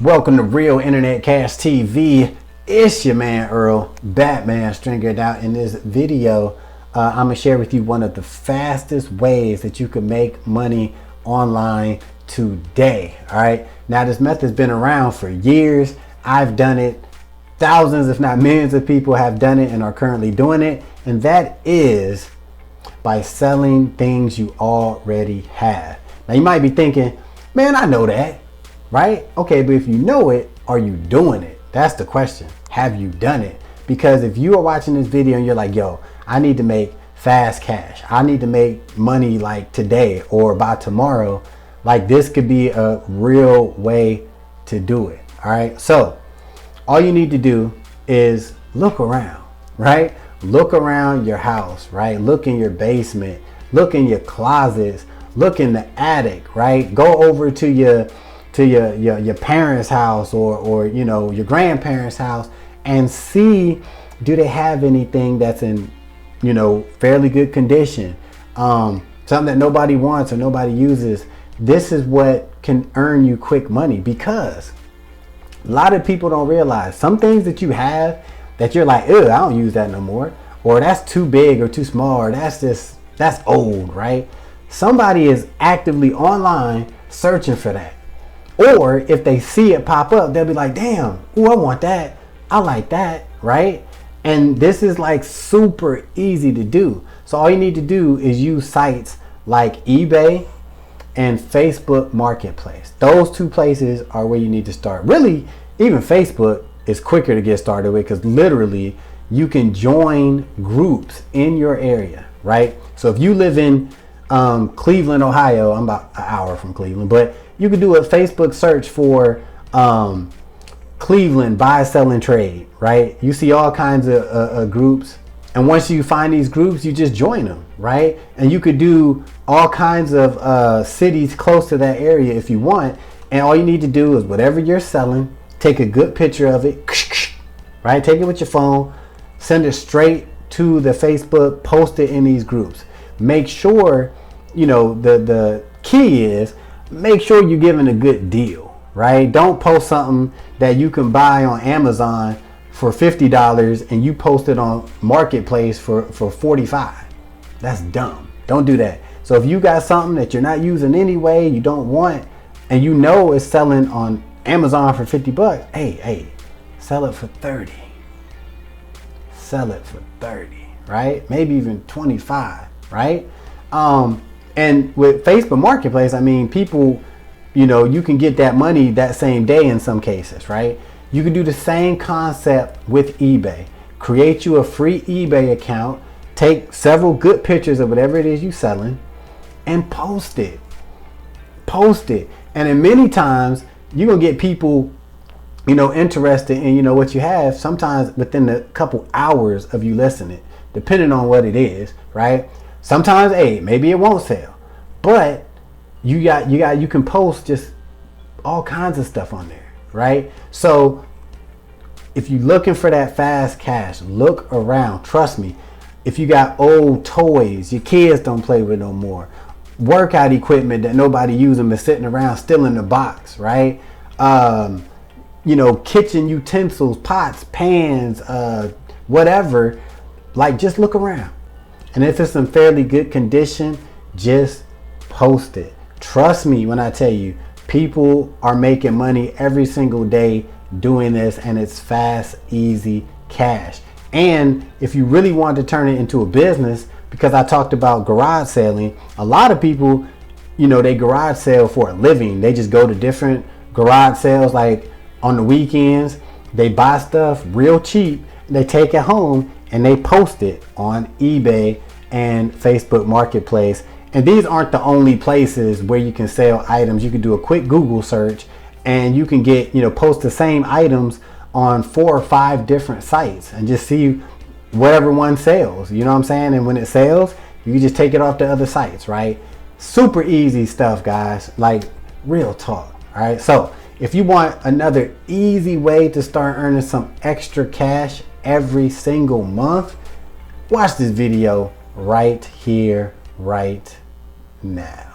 Welcome to Real Internet Cash TV. It's your man Earl, Batman Stringer. Out in this video, I'm gonna share with you one of the fastest ways that you can make money online today. All right. Now this method's been around for years. I've done it. Thousands, if not millions of people have done it and are currently doing it. And that is by selling things you already have. Now you might be thinking, man, I know that. Right? Okay, but if you know it, are you doing it? That's the question. Have you done it? Because if you are watching this video and you're like, yo, I need to make fast cash. I need to make money like today or by tomorrow. Like this could be a real way to do it. All right. So all you need to do is look around, right? Look around your house, right? Look in your basement, look in your closets, look in the attic, right? Go over to your parents' house or you know, your grandparents' house and see, do they have anything that's in, you know, fairly good condition, something that nobody wants or nobody uses. This is what can earn you quick money, because a lot of people don't realize some things that you have that you're like, ugh, I don't use that no more, or that's too big or too small, or that's old, right? Somebody is actively online searching for that. Or if they see it pop up, they'll be like, damn, ooh, I want that. I like that, right? And this is like super easy to do. So all you need to do is use sites like eBay and Facebook Marketplace. Those two places are where you need to start. Really, even Facebook is quicker to get started with, because literally you can join groups in your area, right? So if you live in Cleveland, Ohio, I'm about an hour from Cleveland, but you could do a Facebook search for Cleveland buy, sell, and trade, right? You see all kinds of groups. And once you find these groups, you just join them, right? And you could do all kinds of cities close to that area if you want. And all you need to do is whatever you're selling, take a good picture of it, right? Take it with your phone, send it straight to the Facebook, post it in these groups. Make sure, you know, the key is, make sure you're giving a good deal, right? Don't post something that you can buy on Amazon for $50 and you post it on Marketplace for $45. That's dumb. Don't do that. So if you got something that you're not using anyway, you don't want, and you know it's selling on Amazon for $50, hey, sell it for 30. Sell it for 30, right? Maybe even 25, right? And with Facebook Marketplace, I mean, people, you know, you can get that money that same day in some cases, right? You can do the same concept with eBay. Create you a free eBay account, take several good pictures of whatever it is you're selling, and post it. Post it. And then many times you're going to get people, you know, interested in, you know, what you have, sometimes within a couple hours of you listing it, depending on what it is, right? Sometimes, hey, maybe it won't sell, but you can post just all kinds of stuff on there, right? So if you're looking for that fast cash, look around. Trust me, if you got old toys your kids don't play with no more, workout equipment that nobody using but sitting around still in the box, right? You know, kitchen utensils, pots, pans, whatever, like just look around. And if it's in fairly good condition, just post it. Trust me when I tell you, people are making money every single day doing this, and it's fast, easy cash. And if you really want to turn it into a business, because I talked about garage selling, a lot of people, you know, they garage sale for a living. They just go to different garage sales, like on the weekends, they buy stuff real cheap, they take it home and they post it on eBay and Facebook Marketplace. And these aren't the only places where you can sell items. You can do a quick Google search and you can get, you know, post the same items on 4 or 5 different sites and just see whatever one sells, you know what I'm saying? And when it sells, you can just take it off the other sites, right? Super easy stuff, guys, like real talk. All right. So if you want another easy way to start earning some extra cash every single month, watch this video right here, right now.